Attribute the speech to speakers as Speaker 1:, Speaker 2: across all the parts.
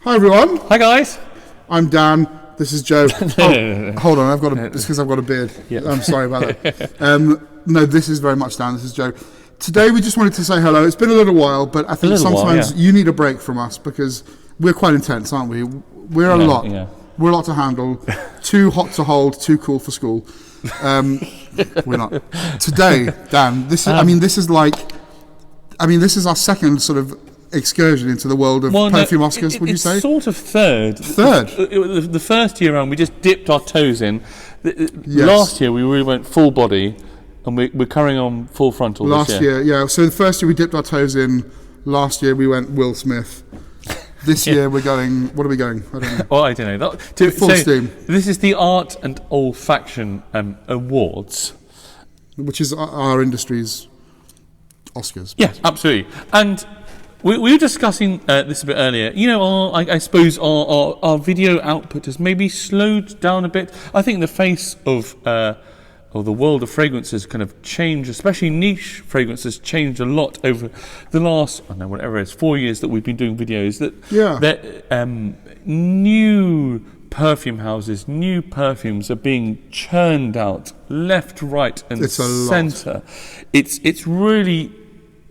Speaker 1: Hi everyone.
Speaker 2: Hi guys.
Speaker 1: I'm Dan. This is Joe.
Speaker 2: No.
Speaker 1: Hold on. It's because I've got a beard.
Speaker 2: Yeah.
Speaker 1: I'm sorry about that. No, this is very much Dan. This is Joe. Today we just wanted to say hello. It's been a little while, but I think sometimes you need a break from us because we're quite intense, aren't we? We're a lot. Yeah. We're a lot to handle. Too hot to hold. Too cool for school. We're not. Today, Dan. This is our second sort of excursion into the world of perfume Oscars, would you say?
Speaker 2: It's sort of third. The first year around, we just dipped our toes in. Yes. Last year, we really went full body, and we're carrying on full frontal
Speaker 1: this year. Yeah. So the first year, we dipped our toes in. Last year, we went Will Smith. This year, we're going... What are we going? I don't know.
Speaker 2: Well, I don't know.
Speaker 1: Full steam.
Speaker 2: This is the Art and Olfaction Awards.
Speaker 1: Which is our industry's Oscars.
Speaker 2: Yes, absolutely. And... We were discussing this a bit earlier. You know, I suppose our video output has maybe slowed down a bit. I think the face of the world of fragrances kind of changed, especially niche fragrances changed a lot over the last, 4 years that we've been doing videos. That new perfume houses, new perfumes are being churned out left, right, and centre. It's really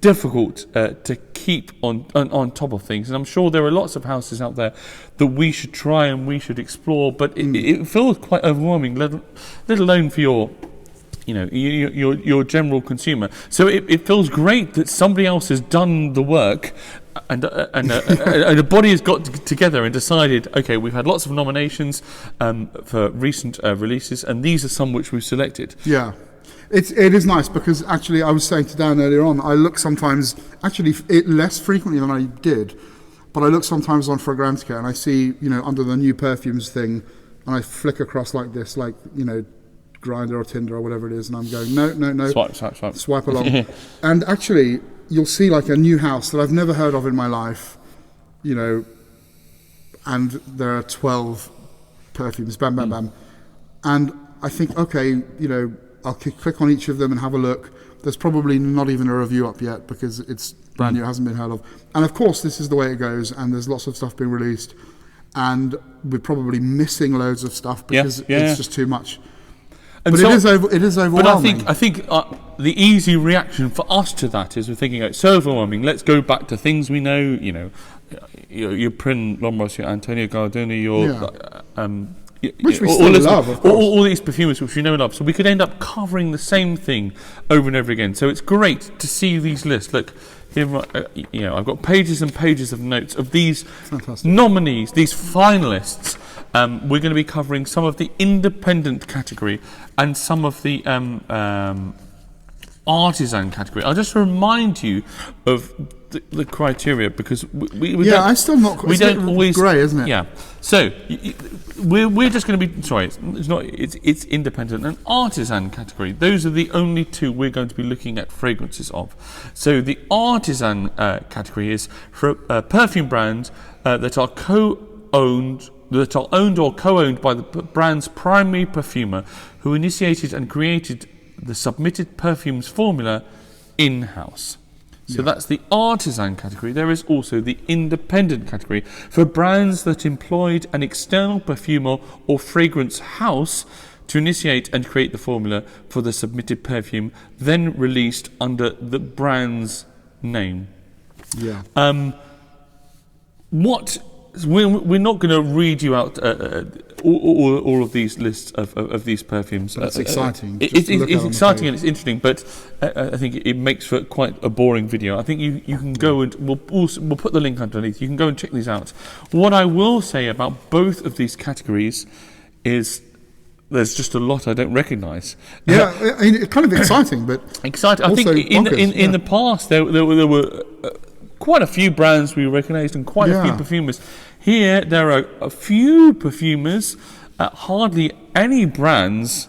Speaker 2: difficult to keep on top of things, and I'm sure there are lots of houses out there that we should try and we should explore, but it feels quite overwhelming, let alone for your general consumer. So it feels great that somebody else has done the work, and a body has got together and decided, okay, we've had lots of nominations for recent releases, and these are some which we've selected.
Speaker 1: Yeah. It is nice because actually I was saying to Dan earlier on, I look sometimes, less frequently than I did, but I look sometimes on Fragrantica and I see, under the new perfumes thing, and I flick across like this, Grindr or Tinder or whatever it is, and I'm going, no. Swipe along. And actually, you'll see like a new house that I've never heard of in my life, and there are 12 perfumes, bam, bam, bam. And I think, okay, I'll click on each of them and have a look. There's probably not even a review up yet because it's brand new, it hasn't been heard of. And of course, this is the way it goes, and there's lots of stuff being released, and we're probably missing loads of stuff because it's just too much. And but it is overwhelming.
Speaker 2: But I think the easy reaction for us to that is we're thinking, it's so overwhelming, let's go back to things we know, your Prin Lombros, your Antonio Gardoni, your...
Speaker 1: which we still love, of course.
Speaker 2: All these perfumers which we know and love. So we could end up covering the same thing over and over again. So it's great to see these lists. Look, here, I've got pages and pages of notes of these nominees, these finalists. We're going to be covering some of the independent category and some of the artisan category. I'll just remind you of the criteria because we
Speaker 1: I'm still not. We don't always grey, isn't it?
Speaker 2: Yeah. So we're just going to be sorry. It's independent and artisan category. Those are the only two we're going to be looking at fragrances of. So the artisan category is for perfume brands that are owned or co-owned by the brand's primary perfumer, who initiated and created the submitted perfumes formula in-house. So that's the artisan category. There is also the independent category for brands that employed an external perfumer or fragrance house to initiate and create the formula for the submitted perfume, then released under the brand's name.
Speaker 1: Yeah.
Speaker 2: We're not going to read you out all of these lists of these perfumes.
Speaker 1: That's exciting.
Speaker 2: It's exciting and it's interesting, but I think it makes for quite a boring video. I think you can go and we'll put the link underneath. You can go and check these out. What I will say about both of these categories is there's just a lot I don't recognise.
Speaker 1: Yeah, it's kind of exciting, but
Speaker 2: exciting. I think in the past there were quite a few brands we recognised and quite a few perfumers. Here there are a few perfumers, hardly any brands,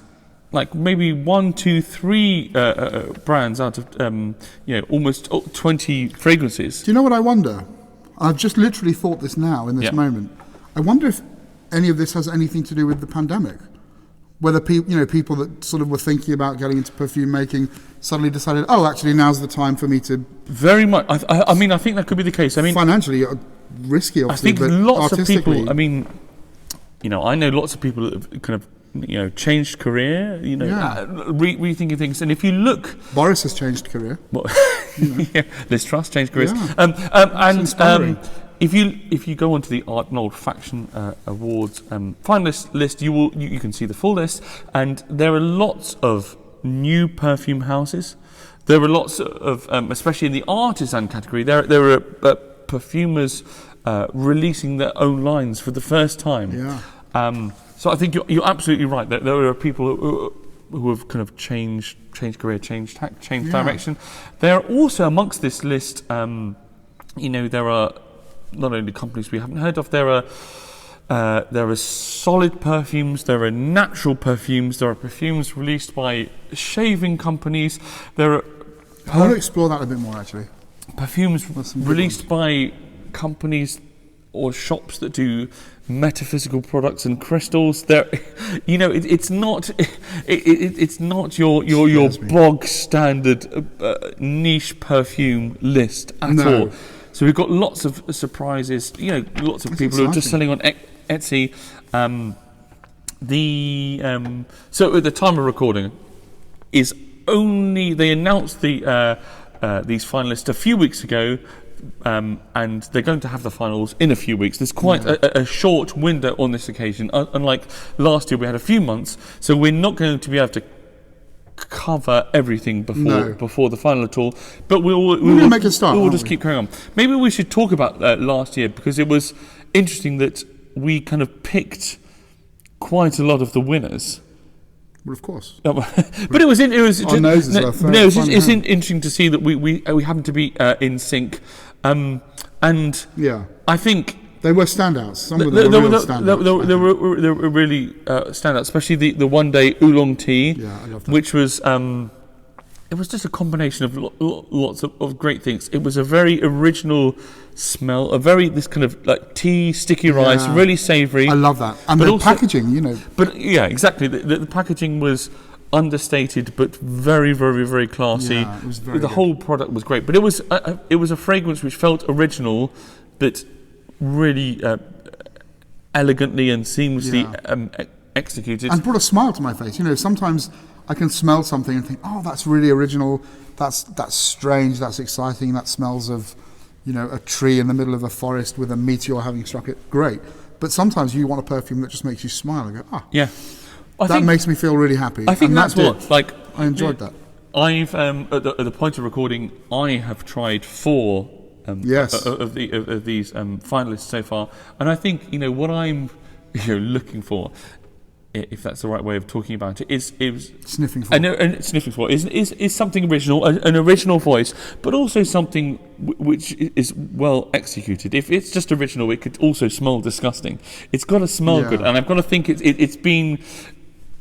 Speaker 2: like maybe 1, 2, 3 brands out of almost 20 fragrances.
Speaker 1: Do you know what I wonder? I've just literally thought this now in this moment. I wonder if any of this has anything to do with the pandemic. Whether people that sort of were thinking about getting into perfume making suddenly decided, oh, actually now's the time for me to.
Speaker 2: Very much. I mean, I think that could be the case. I mean,
Speaker 1: financially, risky,
Speaker 2: I
Speaker 1: obviously,
Speaker 2: think
Speaker 1: but
Speaker 2: lots of
Speaker 1: artistically.
Speaker 2: people. I mean, I know lots of people that have kind of changed career. Rethinking things. And if you look,
Speaker 1: Boris has changed career.
Speaker 2: well, yeah, Liz Truss changed careers.
Speaker 1: Yeah. Inspiring.
Speaker 2: If you go onto the Art and Olfaction Awards finalist list, you can see the full list, and there are lots of new perfume houses. There are lots of, especially in the artisan category, there are perfumers releasing their own lines for the first time.
Speaker 1: Yeah.
Speaker 2: So I think you're absolutely right. There are people who have kind of changed career, changed direction. There are also amongst this list, there are not only companies we haven't heard of. There are solid perfumes. There are natural perfumes. There are perfumes released by shaving companies. There are
Speaker 1: I want to explore that a bit more, actually.
Speaker 2: Perfumes released by companies or shops that do metaphysical products and crystals. There, it's not your bog standard niche perfume list at all. So we've got lots of surprises. Lots of people who are just selling on Etsy. So at the time of recording, they announced these finalists a few weeks ago. And they're going to have the finals in a few weeks. There's quite a short window on this occasion. Unlike last year, we had a few months, so we're not going to be able to cover everything before the final at all. But we'll
Speaker 1: make a start.
Speaker 2: We will just keep carrying on. Maybe we should talk about last year, because it was interesting that we kind of picked quite a lot of the winners.
Speaker 1: Well, of course.
Speaker 2: But it was interesting to see that we happened to be in sync. And I think
Speaker 1: they were standouts. Some of them were real standouts.
Speaker 2: They were really standouts, especially the one day oolong tea,
Speaker 1: I love that.
Speaker 2: which was it was just a combination of lots of great things. It was a very original smell, this kind of like tea, sticky rice, really savoury.
Speaker 1: I love that, and the packaging,
Speaker 2: But yeah, exactly. The packaging was understated, but very, very, very classy.
Speaker 1: Yeah, it was very
Speaker 2: the
Speaker 1: good.
Speaker 2: whole product was great, but it was a fragrance which felt original, but really elegantly and seamlessly executed,
Speaker 1: and brought a smile to my face. Sometimes I can smell something and think, oh, that's really original. That's strange. That's exciting. That smells of, a tree in the middle of a forest with a meteor having struck it. Great. But sometimes you want a perfume that just makes you smile and go, that makes me feel really happy.
Speaker 2: I think that's
Speaker 1: I enjoyed that.
Speaker 2: I've at the point of recording, I have tried 4 of these finalists so far, and I think what I'm looking for, if that's the right way of talking about it, is
Speaker 1: sniffing for.
Speaker 2: Sniffing for is something original, an original voice, but also something which is well executed. If it's just original, it could also smell disgusting. It's got to smell good, and I've got to think it's been,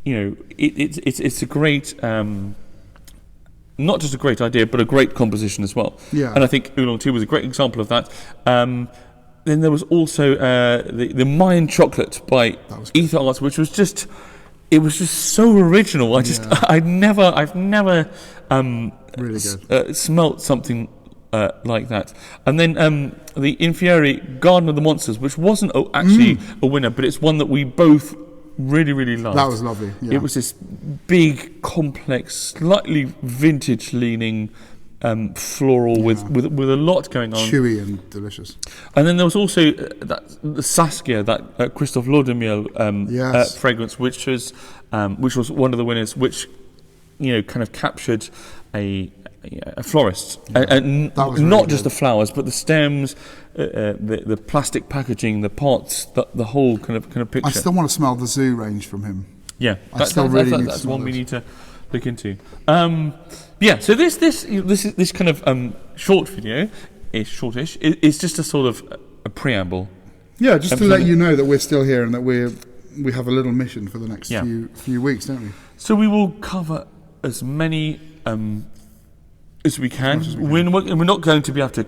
Speaker 2: it's a great. Not just a great idea, but a great composition as well.
Speaker 1: Yeah.
Speaker 2: And I think Oolong Tea was a great example of that. Then there was also the Mayan Chocolate by Ether Arts, which was just so original. I've never
Speaker 1: really good.
Speaker 2: smelt something like that. And then the Infieri Garden of the Monsters, which wasn't actually a winner, but it's one that we both really, really loved.
Speaker 1: That was lovely. Yeah.
Speaker 2: It was this big, complex, slightly vintage-leaning floral with a lot going on.
Speaker 1: Chewy and delicious.
Speaker 2: And then there was also the Saskia, that Christoph Laudemiel fragrance, which was one of the winners, which kind of captured a florist, and not
Speaker 1: really
Speaker 2: just the flowers, but the stems, the plastic packaging, the pots, the whole kind of picture.
Speaker 1: I still want to smell the zoo range from him.
Speaker 2: Yeah,
Speaker 1: that's
Speaker 2: one we need to look into. So this kind of short video is shortish. It's just a sort of a preamble.
Speaker 1: Yeah, just to let you know that we're still here and that we have a little mission for the next few weeks, don't we?
Speaker 2: So we will cover as many as we can. We're not going to be able to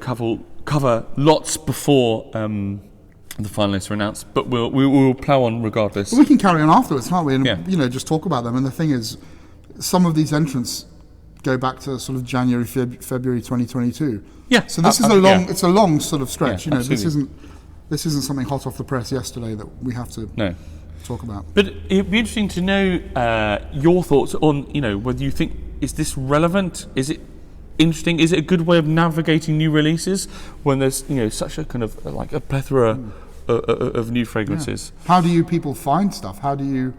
Speaker 2: cover lots before the finalists are announced, but we will plough on regardless.
Speaker 1: But we can carry on afterwards, can't we? And just talk about them. And the thing is, some of these entrants go back to sort of January, February 2022.
Speaker 2: Yeah.
Speaker 1: So this is a long.
Speaker 2: Yeah.
Speaker 1: It's a long sort of stretch.
Speaker 2: Yeah,
Speaker 1: This isn't something hot off the press yesterday that we have to talk about.
Speaker 2: But it'd be interesting to know your thoughts on, whether you think, is this relevant? Is it interesting? Is it a good way of navigating new releases when there's, such a kind of like a plethora of new fragrances?
Speaker 1: Yeah. How do you people find stuff? How do you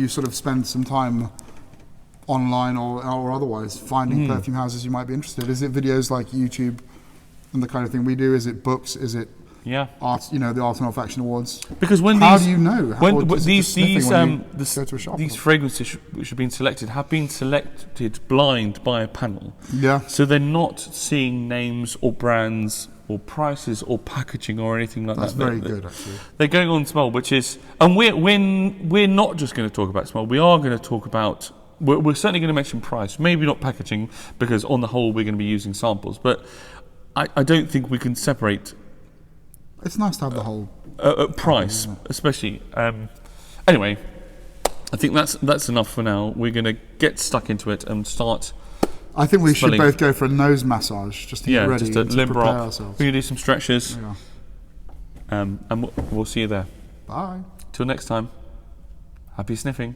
Speaker 1: sort of spend some time online or otherwise finding perfume houses you might be interested? Is it videos like YouTube and the kind of thing we do? Is it books? Is it art? The Art and Olfaction Awards.
Speaker 2: Because when
Speaker 1: how do you know?
Speaker 2: When these
Speaker 1: fragrances
Speaker 2: which have been selected have been selected blind by a panel.
Speaker 1: Yeah.
Speaker 2: So they're not seeing names or brands or prices or packaging or anything like
Speaker 1: That's
Speaker 2: that.
Speaker 1: That's very good, actually.
Speaker 2: They're going on smell, which is, and we're not just going to talk about smell. We are going to talk about. We're certainly going to mention price, maybe not packaging, because on the whole we're going to be using samples. But I don't think we can separate.
Speaker 1: It's nice to have the whole
Speaker 2: price, especially. Anyway, I think that's enough for now. We're going to get stuck into it and start.
Speaker 1: I think we should both go for a nose massage just to get ready
Speaker 2: just to limber
Speaker 1: prepare
Speaker 2: up.
Speaker 1: ourselves.
Speaker 2: We're going to do some stretches, and we'll see you there.
Speaker 1: Bye.
Speaker 2: Till next time, happy sniffing.